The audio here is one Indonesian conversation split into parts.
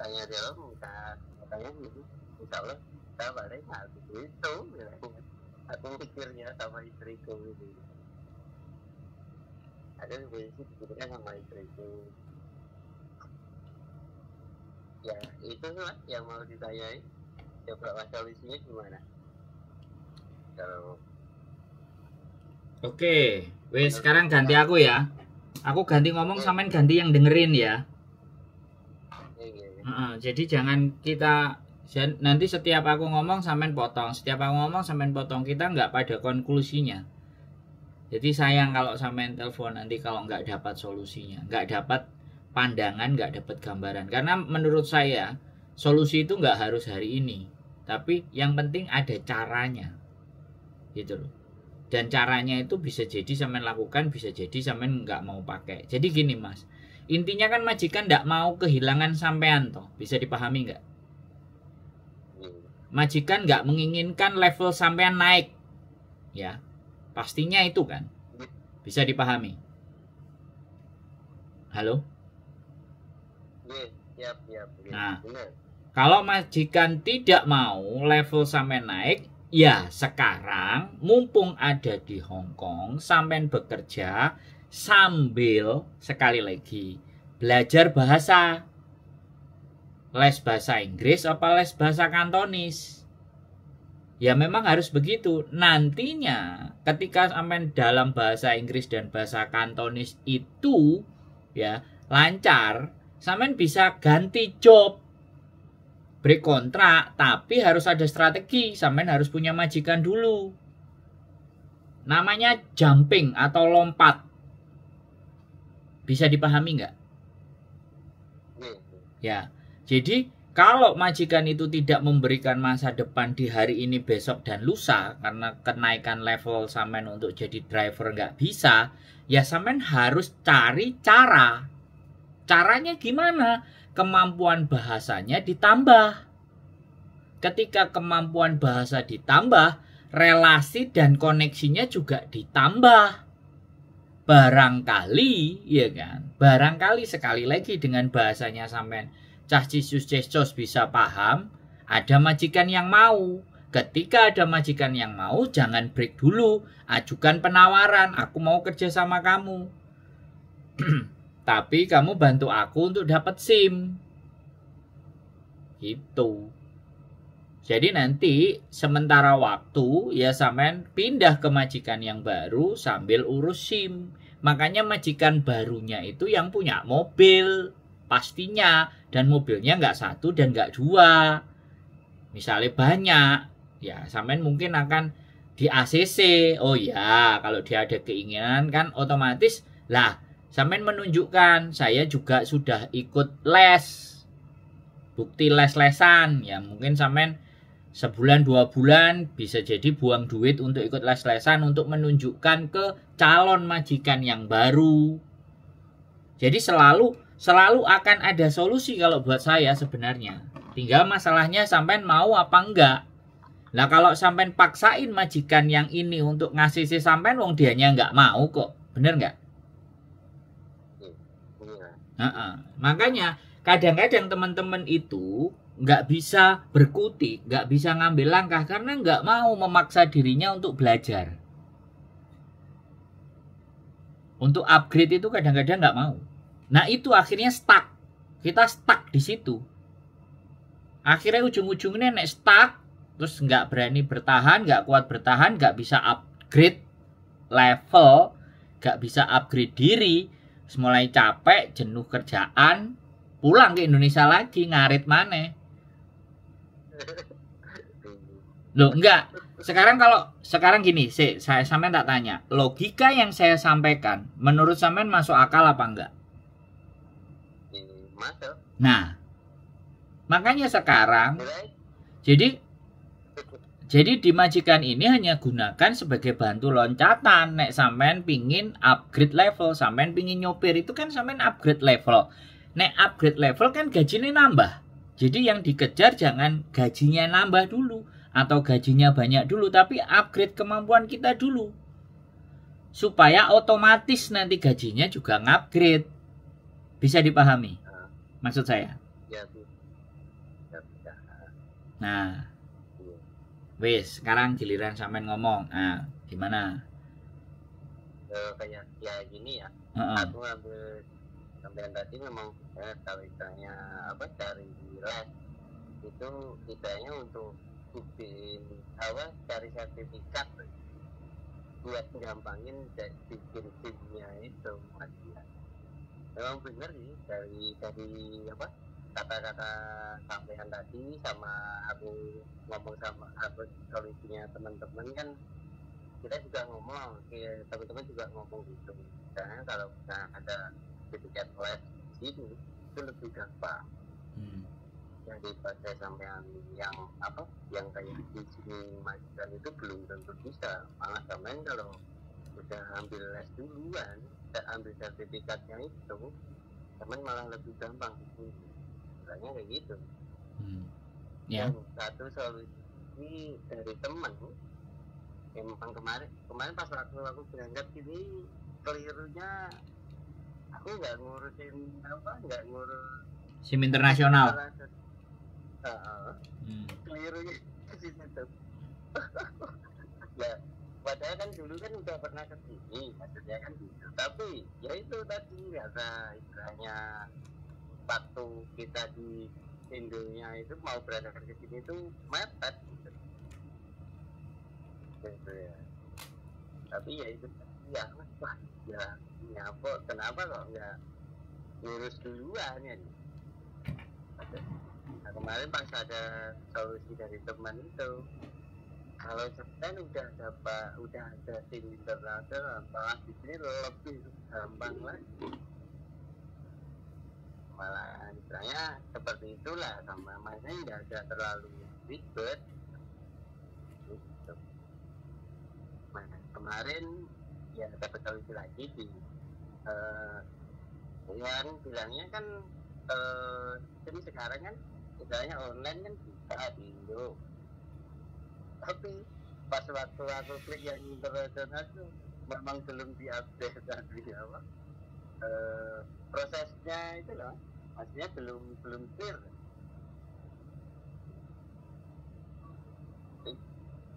tanya dia lo minta katanya gitu, insya Allah saya balik hal itu aku pikirnya sama istriku gitu. Ada prinsip gitu kan sama istriku. Ya itu lah yang mau ditanyain. Coba solusinya gimana? Kalau Oke, wes sekarang ganti aku ya. Aku ganti ngomong, sampean ganti yang dengerin ya. Jadi jangan kita nanti setiap aku ngomong sampean potong, setiap aku ngomong sampean potong, kita nggak pada konklusinya. Jadi sayang kalau sampean telepon nanti kalau nggak dapat solusinya, nggak dapat pandangan, nggak dapat gambaran. Karena menurut saya solusi itu nggak harus hari ini, tapi yang penting ada caranya, gitu loh. Dan caranya itu bisa jadi sampean lakukan, bisa jadi sampean nggak mau pakai. Jadi gini mas, intinya kan majikan nggak mau kehilangan sampean toh, bisa dipahami nggak? Majikan nggak menginginkan level sampean naik, ya pastinya itu kan, bisa dipahami. Halo? Nah, kalau majikan tidak mau level sampean naik, ya sekarang mumpung ada di Hong Kong, sampean bekerja sambil sekali lagi belajar bahasa. Les bahasa Inggris apa les bahasa Kantonis? Ya memang harus begitu. Nantinya ketika sampean dalam bahasa Inggris dan bahasa Kantonis itu ya lancar, sampean bisa ganti job, break kontrak, tapi harus ada strategi. Sampean harus punya majikan dulu. Namanya jumping atau lompat. Bisa dipahami nggak? Ya, jadi kalau majikan itu tidak memberikan masa depan di hari ini, besok, dan lusa, karena kenaikan level sampean untuk jadi driver nggak bisa, ya sampean harus cari cara. Caranya gimana? Kemampuan bahasanya ditambah. Ketika kemampuan bahasa ditambah, relasi dan koneksinya juga ditambah. Barangkali, ya kan? Barangkali sekali lagi dengan bahasanya sampean cah cisus cesos bisa paham, ada majikan yang mau. Ketika ada majikan yang mau, jangan break dulu, ajukan penawaran, aku mau kerja sama kamu. Tapi kamu bantu aku untuk dapat SIM. Gitu. Jadi nanti sementara waktu ya sampean pindah ke majikan yang baru sambil urus SIM. Makanya majikan barunya itu yang punya mobil pastinya, dan mobilnya nggak satu dan nggak dua. Misalnya banyak, ya sampean mungkin akan di ACC. Oh ya, kalau dia ada keinginan kan otomatis lah sampean menunjukkan saya juga sudah ikut les. Bukti les-lesan ya, mungkin sampean sebulan 2 bulan bisa jadi buang duit untuk ikut les-lesan untuk menunjukkan ke calon majikan yang baru. Jadi selalu akan ada solusi kalau buat saya sebenarnya. Tinggal masalahnya sampean mau apa enggak. Nah kalau sampean paksain majikan yang ini untuk ngasih si sampean, wong dianya enggak mau kok. Bener enggak? Makanya kadang-kadang teman-teman itu nggak bisa berkutik, nggak bisa ngambil langkah karena nggak mau memaksa dirinya untuk belajar. Untuk upgrade itu kadang-kadang nggak mau. Nah itu akhirnya stuck. Kita stuck di situ. Akhirnya ujung-ujungnya nek stuck, terus nggak berani bertahan, nggak kuat bertahan, nggak bisa upgrade level, nggak bisa upgrade diri, mulai capek, jenuh kerjaan, pulang ke Indonesia lagi, ngarit maneh. Loh enggak. Sekarang gini, saya sampean tak tanya, logika yang saya sampaikan menurut sampean masuk akal apa enggak? Masuk. Nah, makanya sekarang jadi di majikan ini hanya gunakan sebagai bantu loncatan. Nek sampean pingin upgrade level, sampean pingin nyopir, itu kan sampean upgrade level. Nek upgrade level kan gajinya nambah. Jadi yang dikejar jangan gajinya nambah dulu atau gajinya banyak dulu, tapi upgrade kemampuan kita dulu. Supaya otomatis nanti gajinya juga ngupgrade. Bisa dipahami maksud saya? bisa. Nah, Iya. wis, sekarang giliran sampean ngomong. Nah, gimana? Kayak ya gini ya, Heeh. aku ambil sampean tadi memang kalau istilahnya apa cari les itu istilahnya untuk bikin apa cari sertifikat buat gampangin dan bikin timnya itu Mas ya. Memang benar sih dari apa kata-kata sampean tadi sama aku ngomong sama aku solusinya teman-teman kan kita juga ngomong teman-teman juga ngomong gitu misalnya kalau misalnya ada sertifikat les di sini itu lebih gampang daripada sampean yang apa yang kayak di sini majikan itu belum tentu bisa, malah sampean kalau udah ambil les duluan udah ambil sertifikatnya itu sampean malah lebih gampang di sini misalnya kayak gitu. Ya. Dan satu solusi dari teman emang kemarin pas waktu aku berangkat ini kelirunya aku nggak ngurus SIM internasional. Kelirunya di situ. Ya padahal kan dulu kan udah pernah ke sini maksudnya kan gitu, tapi ya itu tadi rasa istilahnya waktu kita di Indonesia itu mau berangkat ke sini itu mepet gitu ya. Tapi ya itu ya wah ya nyapa kenapa kok nggak ngurus duluan ya. Nah, kemarin pas ada solusi dari teman itu kalau sekarang udah ada tim internasional malah di sini lebih gampang lagi, malah istilahnya seperti itulah sama masnya nggak ada terlalu ribet. Kemarin ya dapat solusi lagi di yang bilangnya kan jadi sekarang kan misalnya online kan bisa di Indo, tapi pas waktu aku klik yang internasional itu memang belum diupdate tadi apa prosesnya itu loh, maksudnya belum clear.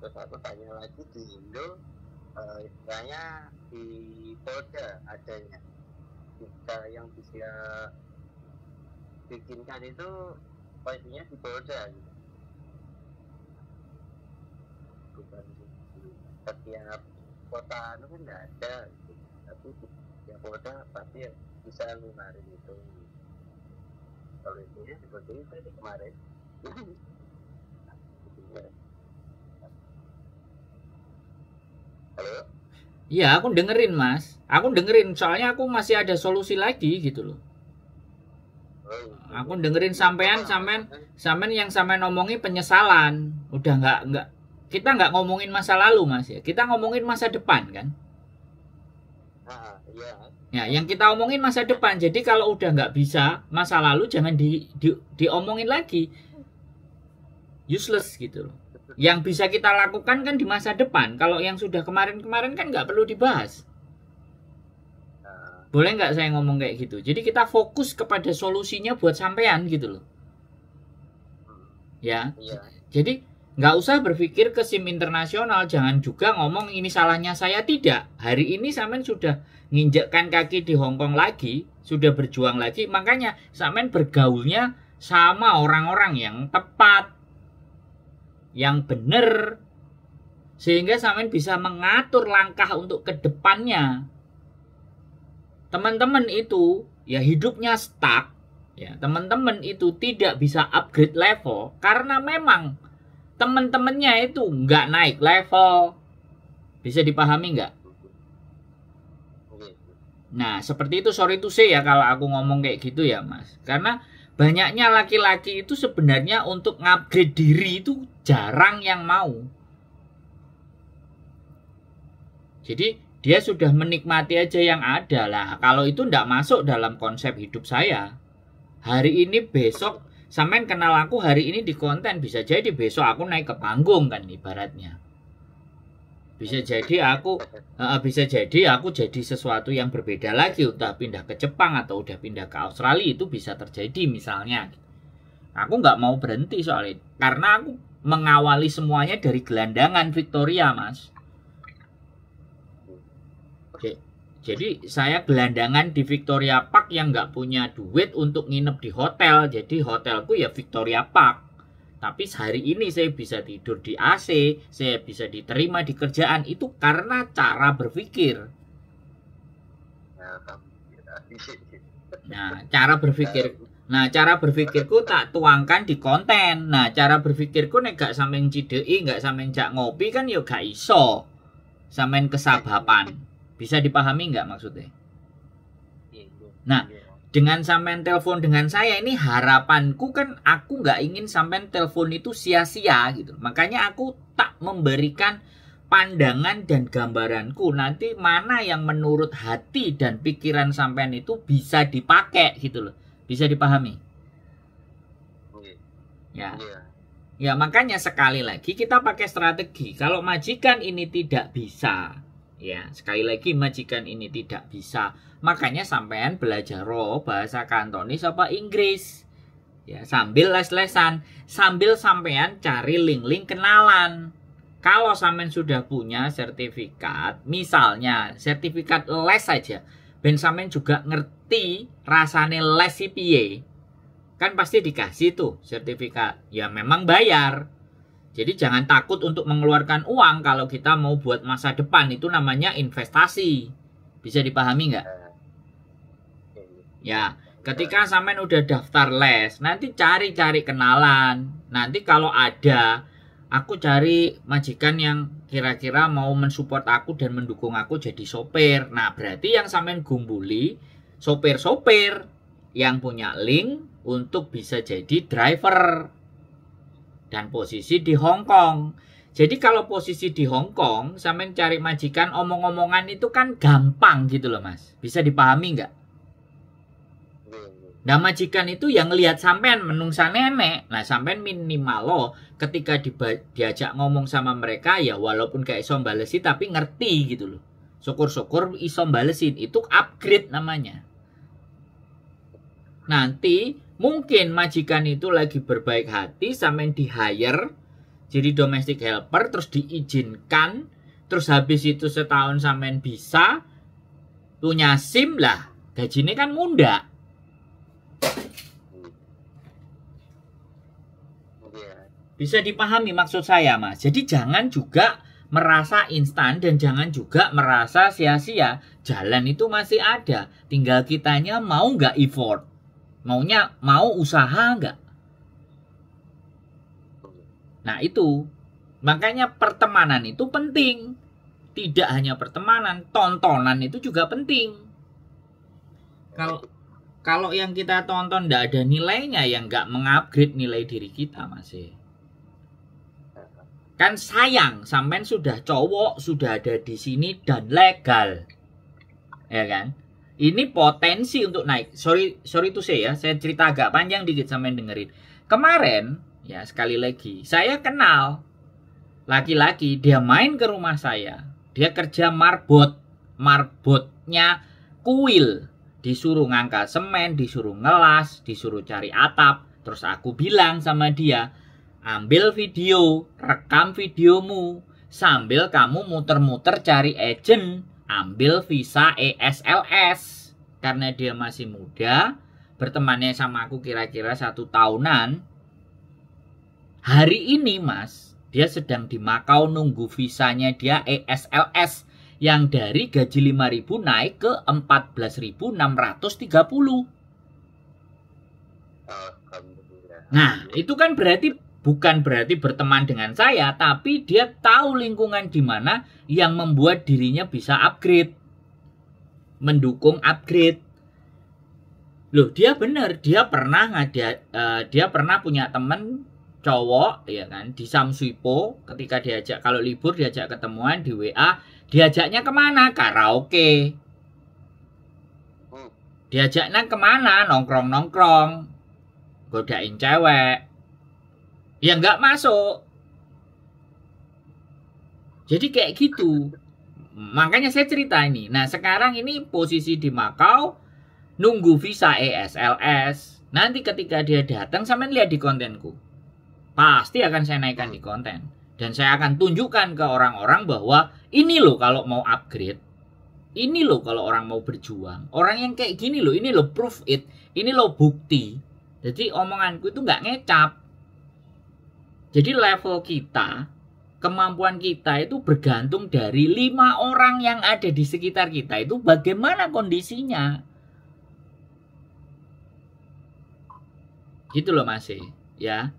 Terus aku tanya lagi di Indo istilahnya di Polda adanya kita yang bisa bikinkan itu posisinya di Polda gitu. Bukan setiap kota itu kan nggak ada gitu. Tapi setiap Polda pasti bisa ngeluarin itu. Kalau itu ya seperti itu kemarin. Halo? Iya, aku dengerin Mas. Aku dengerin, soalnya aku masih ada solusi lagi gitu loh. Aku dengerin sampean yang sampean ngomongin penyesalan. Udah nggak kita nggak ngomongin masa lalu Mas ya. Kita ngomongin masa depan kan. Iya. Ya, yang kita omongin masa depan. Jadi kalau udah nggak bisa masa lalu jangan diomongin lagi. Useless gitu loh. Yang bisa kita lakukan kan di masa depan. Kalau yang sudah kemarin-kemarin kan nggak perlu dibahas. Boleh nggak saya ngomong kayak gitu? Jadi kita fokus kepada solusinya buat sampean gitu loh. Ya. Jadi nggak usah berpikir ke SIM internasional. Jangan juga ngomong ini salahnya saya. Tidak. Hari ini sampean sudah nginjakkan kaki di Hong Kong lagi. Sudah berjuang lagi. Makanya sampean bergaulnya sama orang-orang yang tepat, yang benar, sehingga sampean bisa mengatur langkah untuk kedepannya. Teman-teman itu ya hidupnya stuck, ya teman-teman itu tidak bisa upgrade level karena memang teman-temannya itu nggak naik level. Bisa dipahami nggak? Nah seperti itu, sorry to say ya kalau aku ngomong kayak gitu ya Mas, karena banyaknya laki-laki itu sebenarnya untuk ngupgrade diri itu jarang yang mau. Jadi dia sudah menikmati aja yang ada lah. Kalau itu tidak masuk dalam konsep hidup saya. Hari ini besok sampean kenal aku hari ini di konten, bisa jadi besok aku naik ke panggung kan ibaratnya. Bisa jadi aku jadi sesuatu yang berbeda lagi, entah pindah ke Jepang atau udah pindah ke Australia, itu bisa terjadi misalnya. Aku nggak mau berhenti soalnya. Karena aku mengawali semuanya dari gelandangan Victoria, Mas. Jadi saya gelandangan di Victoria Park yang nggak punya duit untuk nginep di hotel. Jadi hotelku ya Victoria Park. Tapi hari ini saya bisa tidur di AC, saya bisa diterima di kerjaan. Itu karena cara berpikir. Nah, cara berpikirku tak tuangkan di konten. Nah, cara berpikirku nek gak sampean cideki, gak sampean jak ngopi kan ya gak iso. Sampean kesabapan. Bisa dipahami nggak maksudnya? Nah, dengan sampean telepon dengan saya ini harapanku kan aku nggak ingin sampean telepon itu sia-sia gitu. Makanya aku tak memberikan pandangan dan gambaranku. Nanti mana yang menurut hati dan pikiran sampean itu bisa dipakai gitu loh. Bisa dipahami? Ya. Ya, makanya sekali lagi kita pakai strategi. Kalau majikan ini tidak bisa, ya, sekali lagi majikan ini tidak bisa. Makanya sampean belajar bahasa Kantonis apa Inggris. Ya, sambil les-lesan, sambil sampean cari link-link kenalan. Kalau sampean sudah punya sertifikat, misalnya sertifikat les saja, ben sampean juga ngerti rasane les si piye. Kan pasti dikasih tuh sertifikat. Ya memang bayar. Jadi jangan takut untuk mengeluarkan uang kalau kita mau buat masa depan. Itu namanya investasi. Bisa dipahami nggak? Ya, ketika sampean udah daftar les, nanti cari-cari kenalan. Nanti kalau ada, aku cari majikan yang kira-kira mau mensupport aku dan mendukung aku jadi sopir. Nah, berarti yang sampean gumbuli, sopir-sopir yang punya link untuk bisa jadi driver. Dan posisi di Hong Kong. Jadi kalau posisi di Hong Kong, sampean cari majikan omong-omongan itu kan gampang gitu loh Mas. Bisa dipahami nggak? Nah majikan itu yang lihat sampean menungsa nenek. Nah sampean minimal loh ketika diajak ngomong sama mereka ya walaupun gak iso balesi tapi ngerti gitu loh. Syukur-syukur iso balesin. Itu upgrade namanya. Nanti mungkin majikan itu lagi berbaik hati, sampean di hire jadi domestic helper, terus diizinkan, terus habis itu setahun sampean bisa punya SIM lah, gajinya kan muda. Bisa dipahami maksud saya Mas. Jadi jangan juga merasa instan dan jangan juga merasa sia-sia. Jalan itu masih ada, tinggal kitanya mau nggak effort. Mau usaha enggak? Nah itu. Makanya pertemanan itu penting. Tidak hanya pertemanan, tontonan itu juga penting. Kalau yang kita tonton enggak ada nilainya, yang enggak mengupgrade nilai diri kita masih. Kan sayang, sampean sudah cowok, sudah ada di sini dan legal. Ya kan? Ini potensi untuk naik. Sorry to say ya, saya cerita agak panjang dikit sampean dengerin. Kemarin, ya sekali lagi, saya kenal laki-laki, dia main ke rumah saya. Dia kerja marbot. Marbotnya kuil. Disuruh ngangkat semen, disuruh ngelas, disuruh cari atap. Terus aku bilang sama dia, ambil video, rekam videomu. Sambil kamu muter-muter cari agent. Ambil visa ESLS. Karena dia masih muda, bertemannya sama aku kira-kira 1 tahunan. Hari ini Mas, dia sedang di Makau nunggu visanya dia ESLS. Yang dari gaji 5.000 naik ke 14.630. Nah, itu kan bukan berarti berteman dengan saya, tapi dia tahu lingkungan di mana yang membuat dirinya bisa upgrade. Mendukung upgrade. Loh, dia benar, dia pernah punya temen cowok ya kan di Samsuipo, ketika diajak kalau libur diajak ketemuan di WA, diajaknya kemana? Karaoke. Diajaknya kemana? Nongkrong-nongkrong. Godain cewek. Ya nggak masuk. Jadi kayak gitu. Makanya saya cerita ini. Nah sekarang ini posisi di Makau nunggu visa ESLS. Nanti ketika dia datang, sampean lihat di kontenku. Pasti akan saya naikkan di konten. Dan saya akan tunjukkan ke orang-orang bahwa ini loh kalau mau upgrade. Ini loh kalau orang mau berjuang. Orang yang kayak gini loh, ini loh proof it. Ini loh bukti. Jadi omonganku itu nggak ngecap. Jadi level kita, kemampuan kita itu bergantung dari 5 orang yang ada di sekitar kita itu bagaimana kondisinya. Gitu loh Mas ya.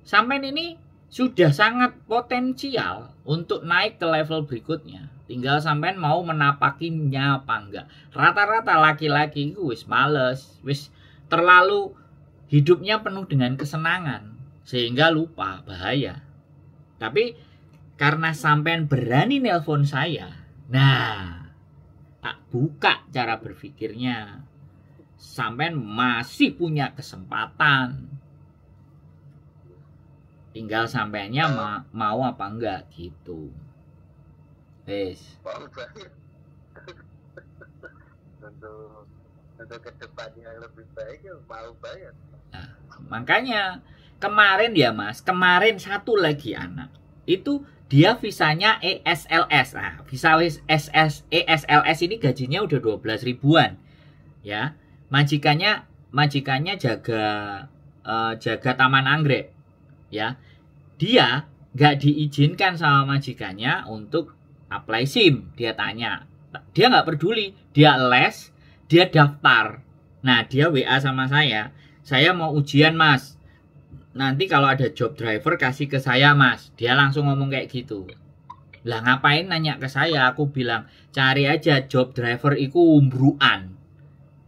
Sampai ini sudah sangat potensial untuk naik ke level berikutnya. Tinggal sampean mau menapakinya apa enggak. Rata-rata laki-laki itu wis males, wis terlalu hidupnya penuh dengan kesenangan sehingga lupa bahaya. Tapi karena sampean berani nelpon saya, nah tak buka cara berpikirnya. Sampean masih punya kesempatan. Tinggal sampeannya mau apa enggak gitu. Wes. Mau bayar. Untuk ke depannya yang lebih baik ya mau bayar. Nah, makanya kemarin ya Mas, kemarin satu lagi anak. Itu dia visanya ESLS. Nah, visa ESLS ini gajinya udah 12 ribuan. Ya. Majikannya jaga taman anggrek. Ya. Dia nggak diizinkan sama majikannya untuk apply SIM. Dia tanya, dia nggak peduli, dia les, dia daftar. Nah dia WA sama saya mau ujian Mas, nanti kalau ada job driver kasih ke saya Mas. Dia langsung ngomong kayak gitu. Lah ngapain nanya ke saya? Aku bilang cari aja job driver iku umbruan.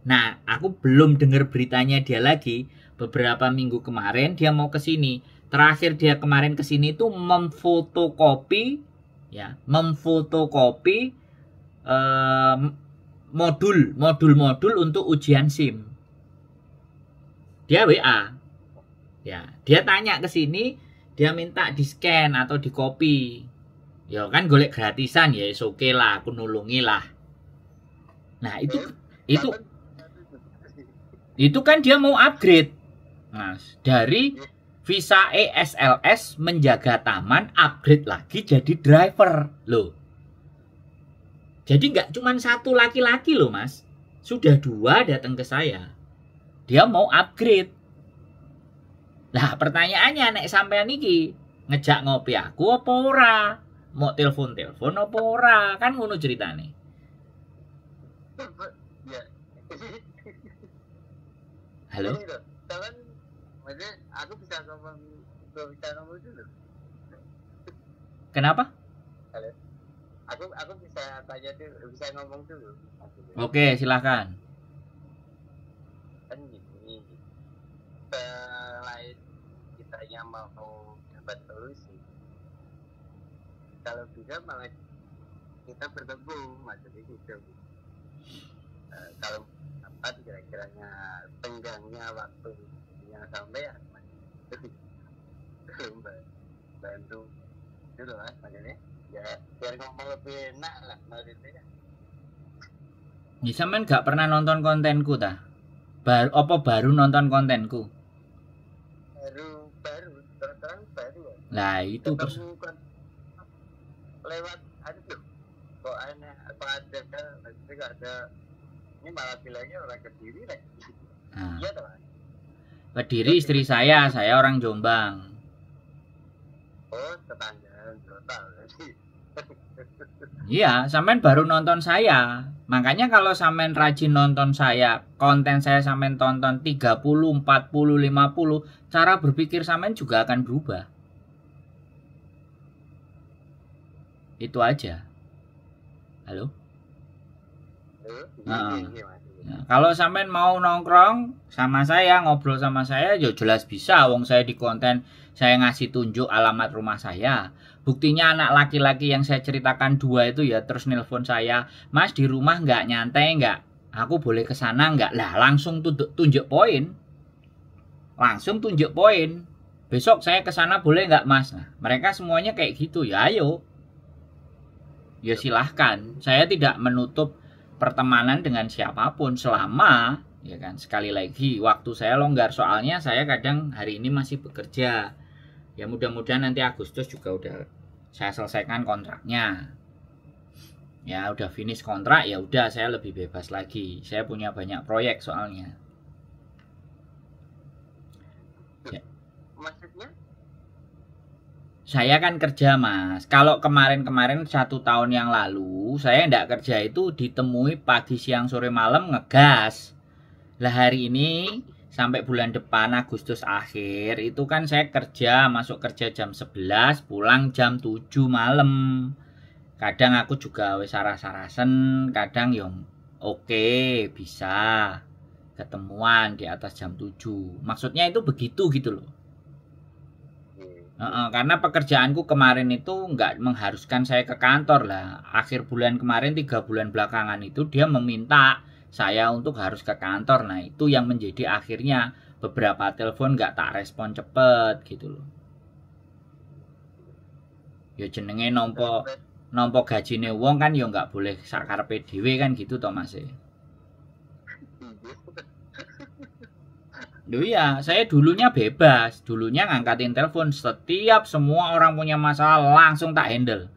Nah aku belum dengar beritanya dia lagi. Beberapa minggu kemarin dia mau ke sini. Terakhir dia kemarin ke sini tuh memfotokopi modul untuk ujian SIM. Dia WA. Ya, dia tanya ke sini, dia minta di-scan atau di-copy. Ya kan golek gratisan ya, oke lah, aku nulungi lah. Nah, itu kan dia mau upgrade. Nah, dari visa ESLS menjaga taman upgrade lagi jadi driver loh. Jadi nggak cuma satu laki-laki loh Mas, sudah 2 datang ke saya. Dia mau upgrade. Nah pertanyaannya nek sampean iki ngejak ngopi aku apa ora? Mau telepon apa ora? Kan ngono ceritane. Halo? Maksudnya aku bisa ngomong dulu. Kenapa? Halo. Aku bisa tanya dulu, bisa ngomong dulu. Oke, silakan. Kan gini, selain kitanya mau dapat solusi, kalau bisa malah kita bertemu, maksudnya gitu. Kalau apa kira-kiranya tenggangnya waktu yang sampai ya bantu dulu lah maksudnya. Ya biar ngomong lebih enak lah maksudnya. Ya sampean gak pernah nonton kontenku tah? Baru nonton kontenku? Baru terang baru. Lah itu terus lewat aduh kok aneh apa ada ini malah bilangnya orang Kediri lagi. Iya toh. Kediri istri saya orang Jombang. Oh tetangga total. Iya, sampean baru nonton saya. Makanya kalau sampean rajin nonton saya, konten saya sampean tonton 30, 40, 50, cara berpikir sampean juga akan berubah. Itu aja. Halo? Nah, kalau sampean mau nongkrong sama saya, ngobrol sama saya, ya jelas bisa. Wong saya di konten saya ngasih tunjuk alamat rumah saya. Buktinya anak laki-laki yang saya ceritakan 2 itu ya terus nelpon saya, Mas di rumah nggak nyantai nggak? Aku boleh ke sana nggak? Lah langsung tunjuk poin. Langsung tunjuk poin. Besok saya ke sana boleh nggak Mas? Nah, mereka semuanya kayak gitu ya ayo. Ya silahkan. Saya tidak menutup pertemanan dengan siapapun selama Ya kan, sekali lagi waktu saya longgar soalnya saya kadang hari ini masih bekerja. Ya mudah-mudahan nanti Agustus juga udah saya selesaikan kontraknya. Ya udah finish kontrak, ya udah saya lebih bebas lagi. Saya punya banyak proyek soalnya. Ya. Maksudnya? Saya kan kerja mas. Kalau kemarin-kemarin 1 tahun yang lalu saya ndak kerja itu ditemui pagi siang sore malam ngegas. Lah hari ini sampai bulan depan Agustus akhir itu kan saya kerja, masuk kerja jam 11, pulang jam 7 malam. Kadang aku juga wis saras-sarasen, kadang yang oke, bisa ketemuan di atas jam 7. Maksudnya itu begitu gitu loh. Karena pekerjaanku kemarin itu nggak mengharuskan saya ke kantor lah. Akhir bulan kemarin 3 bulan belakangan itu dia meminta saya untuk harus ke kantor. Nah itu yang menjadi akhirnya beberapa telepon nggak tak respon cepet gitu loh. Ya jenenge nompo gajine wong kan ya nggak boleh sakarepe dhewe kan gitu toh Mas. Loh iya, saya dulunya bebas. Dulunya ngangkatin telepon. Setiap semua orang punya masalah langsung tak handle.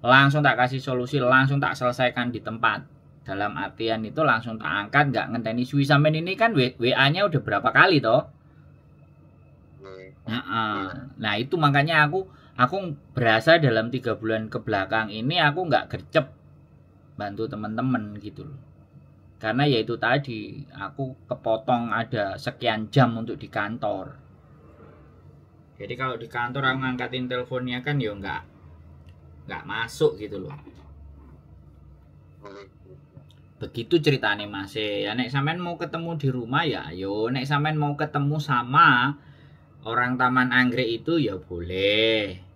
Langsung tak kasih solusi, langsung tak selesaikan di tempat. Dalam artian itu langsung tak angkat, nggak ngenteni suwi. Sampai ini kan WA-nya udah berapa kali toh? Nah itu makanya aku berasa dalam 3 bulan ke belakang ini aku nggak gercep bantu teman-teman gitu loh. Karena ya itu tadi, aku kepotong ada sekian jam untuk di kantor. Jadi kalau di kantor aku ngangkatin teleponnya kan ya nggak masuk gitu loh. Begitu ceritanya Mas. Ya nek sampean mau ketemu di rumah ya ayo, nek sampean mau ketemu sama orang Taman Anggrek itu ya boleh.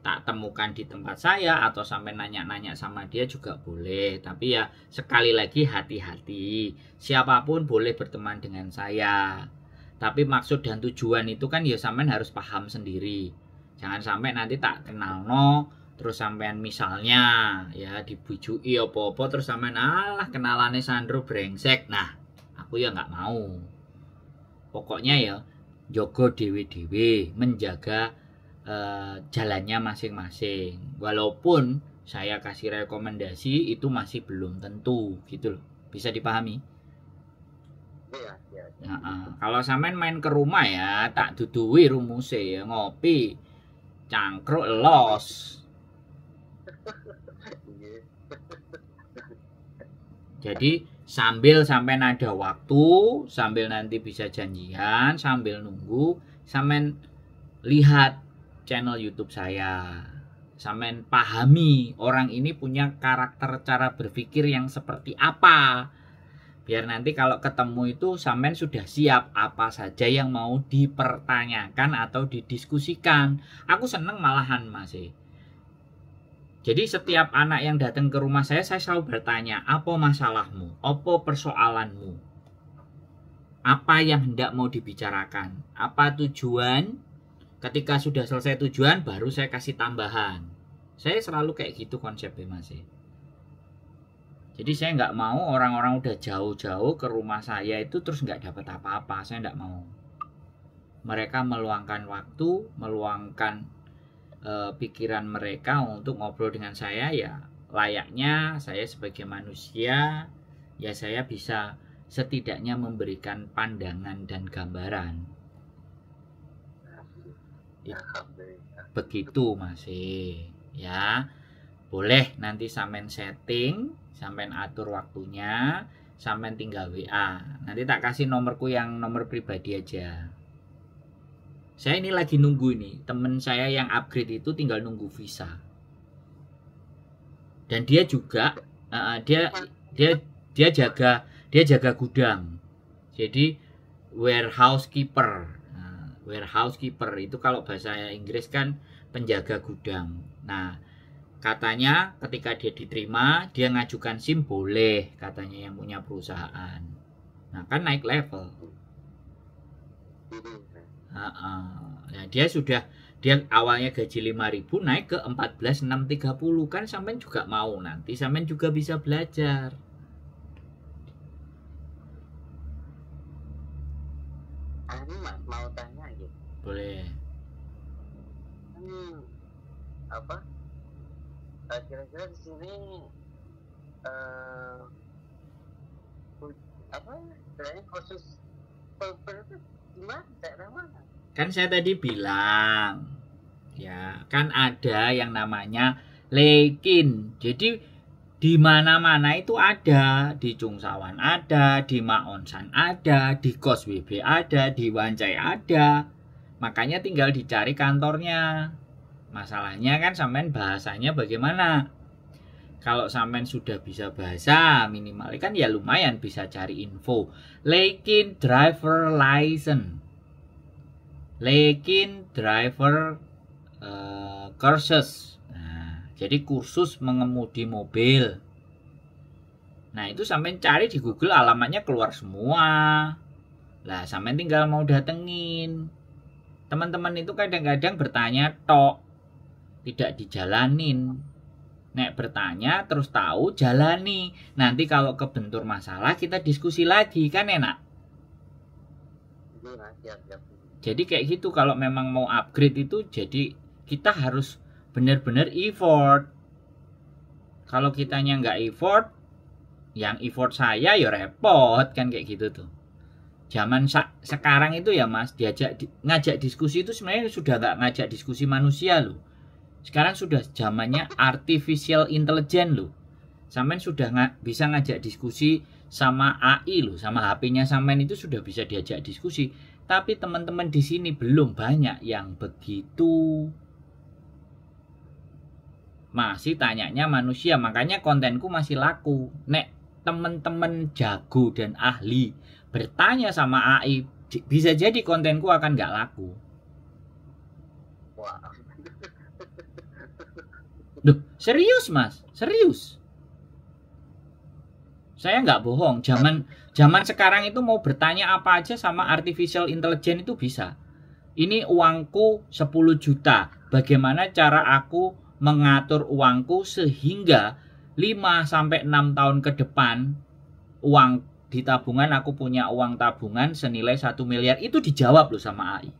Tak temukan di tempat saya atau sampai nanya-nanya sama dia juga boleh. Tapi ya sekali lagi hati-hati. Siapapun boleh berteman dengan saya. Tapi maksud dan tujuan itu kan ya sampean harus paham sendiri. Jangan sampai nanti tak kenal no, terus sampean misalnya ya dibujui apa-apa terus sampean alah kenalane Sandro brengsek. Nah, aku ya nggak mau. Pokoknya ya jogo dewe-dewe, menjaga jalannya masing-masing. Walaupun saya kasih rekomendasi itu masih belum tentu gitu loh. Bisa dipahami? Iya. Kalau sampean main ke rumah ya tak duduhi rumuse ya, ngopi cangkruk los. Jadi sambil sampean ada waktu, sambil nanti bisa janjian, sambil nunggu, sampean lihat channel YouTube saya. Sampean pahami orang ini punya karakter cara berpikir yang seperti apa. Biar nanti kalau ketemu itu sampean sudah siap apa saja yang mau dipertanyakan atau didiskusikan. Aku seneng malahan Mas. Jadi setiap anak yang datang ke rumah saya selalu bertanya, apa masalahmu? Apa persoalanmu? Apa yang hendak mau dibicarakan? Apa tujuan? Ketika sudah selesai tujuan, baru saya kasih tambahan. Saya selalu kayak gitu konsepnya Mas. Jadi saya nggak mau orang-orang udah jauh-jauh ke rumah saya itu terus nggak dapat apa-apa. Saya nggak mau. Mereka meluangkan waktu, meluangkan pikiran mereka untuk ngobrol dengan saya. Ya layaknya saya sebagai manusia, ya saya bisa setidaknya memberikan pandangan dan gambaran. Begitu Mas. Ya boleh nanti sampean setting, sampean atur waktunya, sampean tinggal WA. Nanti tak kasih nomorku yang nomor pribadi aja. Saya ini lagi nunggu ini, temen saya yang upgrade itu tinggal nunggu visa. Dan dia juga dia jaga gudang. Jadi warehouse keeper. Warehouse keeper itu kalau bahasa Inggris kan penjaga gudang. Nah, katanya ketika dia diterima, dia ngajukan SIM boleh katanya yang punya perusahaan. Nah, kan naik level. Nah, dia awalnya gaji 5.000 naik ke 14.630 kan sampean juga mau nanti sampean juga bisa belajar. apa kira-kira di sini apa istilahnya kursus itu gimana, daerah mana? Kan saya tadi bilang ya, kan ada yang namanya lekin. Jadi di mana-mana itu ada, di Chungsawan ada, di Maonsan ada, di Kos WB ada, di Wancai ada. Makanya tinggal dicari kantornya. Masalahnya kan sampean bahasanya bagaimana? Kalau sampean sudah bisa bahasa minimal kan ya lumayan bisa cari info. Lekin driver license. Lekin driver kursus. Nah, jadi kursus mengemudi mobil. Nah, itu sampean cari di Google, alamatnya keluar semua. Lah, sampean tinggal mau datengin. Teman-teman itu kadang-kadang bertanya tok, tidak dijalanin. Nek bertanya terus tahu, jalani. Nanti kalau kebentur masalah kita diskusi lagi, kan enak. Jadi kayak gitu, kalau memang mau upgrade itu jadi kita harus benar-benar effort. Kalau kitanya nggak effort, yang effort saya ya repot, kan kayak gitu tuh. Zaman sekarang itu ya Mas, ngajak diskusi itu sebenarnya sudah nggak ngajak diskusi manusia loh. Sekarang sudah zamannya artificial intelligence loh. Sampean sudah bisa ngajak diskusi sama AI loh, sama HP-nya sampean itu sudah bisa diajak diskusi. Tapi teman-teman di sini belum banyak yang begitu. Masih tanyanya manusia, makanya kontenku masih laku. Nek teman-teman jago dan ahli bertanya sama AI, bisa jadi kontenku akan nggak laku. Wah. Duh, serius Mas, serius. Saya nggak bohong. Zaman sekarang itu mau bertanya apa aja sama artificial intelligence itu bisa. Ini uangku 10 juta. Bagaimana cara aku mengatur uangku sehingga 5-6 tahun ke depan uang di tabungan, aku punya uang tabungan senilai 1 miliar, itu dijawab loh sama AI.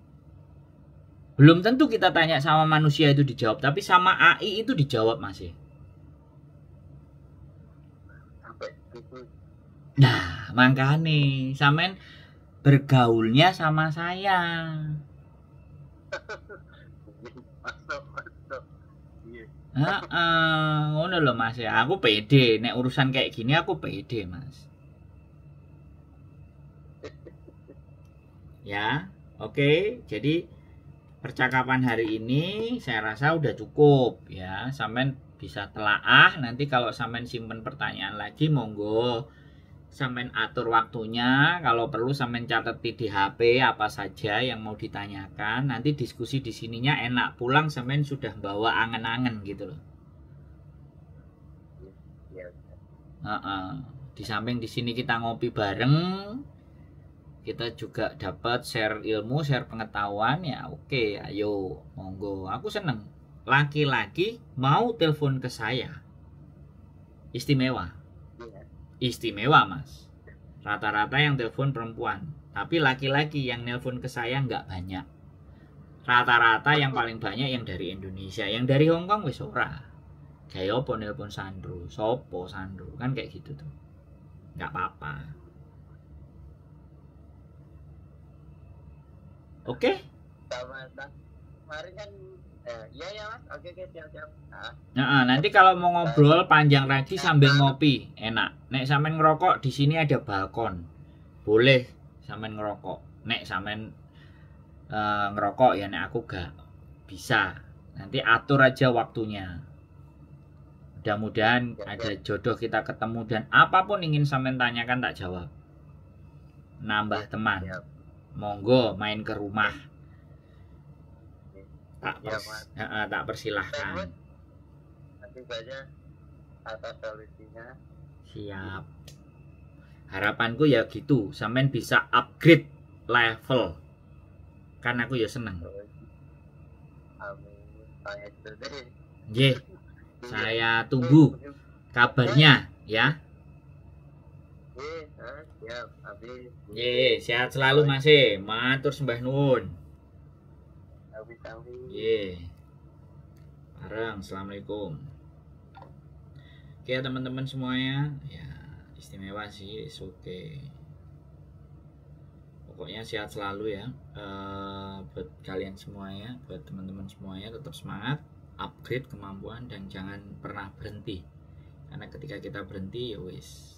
Belum tentu kita tanya sama manusia itu dijawab, tapi sama AI itu dijawab masih. Nah, makanya sampean bergaulnya sama saya. Ngono loh Mas ya. Aku pede nek urusan kayak gini, aku pede Mas. Ya, oke. Jadi percakapan hari ini saya rasa udah cukup ya. Sampean bisa telaah, nanti kalau sampean simpen pertanyaan lagi monggo sampean atur waktunya, kalau perlu sampean catat di HP apa saja yang mau ditanyakan. Nanti diskusi di sininya enak, pulang sampean sudah bawa angen-angen gitu loh. Di samping di sini kita ngopi bareng, kita juga dapat share ilmu, share pengetahuan ya. Oke, ayo monggo. Aku seneng laki-laki mau telepon ke saya, istimewa. Istimewa Mas. Rata-rata yang telepon perempuan, tapi laki-laki yang nelpon ke saya nggak banyak. Rata-rata yang paling banyak yang dari Indonesia, yang dari Hong Kong wis ora. Kayak apa nelpon Sandro, sopo Sandro, kan kayak gitu tuh. Nggak apa-apa. Oke? Kemarin kan iya ya Mas, oke siap-siap. Nah, nanti kalau mau ngobrol panjang lagi sambil ngopi, enak. Nek sampean ngerokok, di sini ada balkon. Boleh sampean ngerokok. Nek sampean ngerokok ya, nek aku gak bisa. Nanti atur aja waktunya. Mudah-mudahan ada jodoh kita ketemu dan apapun ingin sampean tanyakan tak jawab. Nambah teman. Monggo main ke rumah. Tak persilahkan. Nanti saja atas solusinya. Siap. Harapanku ya gitu, sampean bisa upgrade level. Kan aku ya seneng. Nggih. Saya tunggu kabarnya ya. Siap, habis. Nggih, sehat selalu Mas. Matur sembah nuwun. Nggih. Bareng, assalamualaikum. Oke ya teman-teman semuanya, ya istimewa sih, oke. Pokoknya sehat selalu ya, buat kalian semuanya, buat teman-teman semuanya, tetap semangat, upgrade kemampuan dan jangan pernah berhenti. Karena ketika kita berhenti ya wis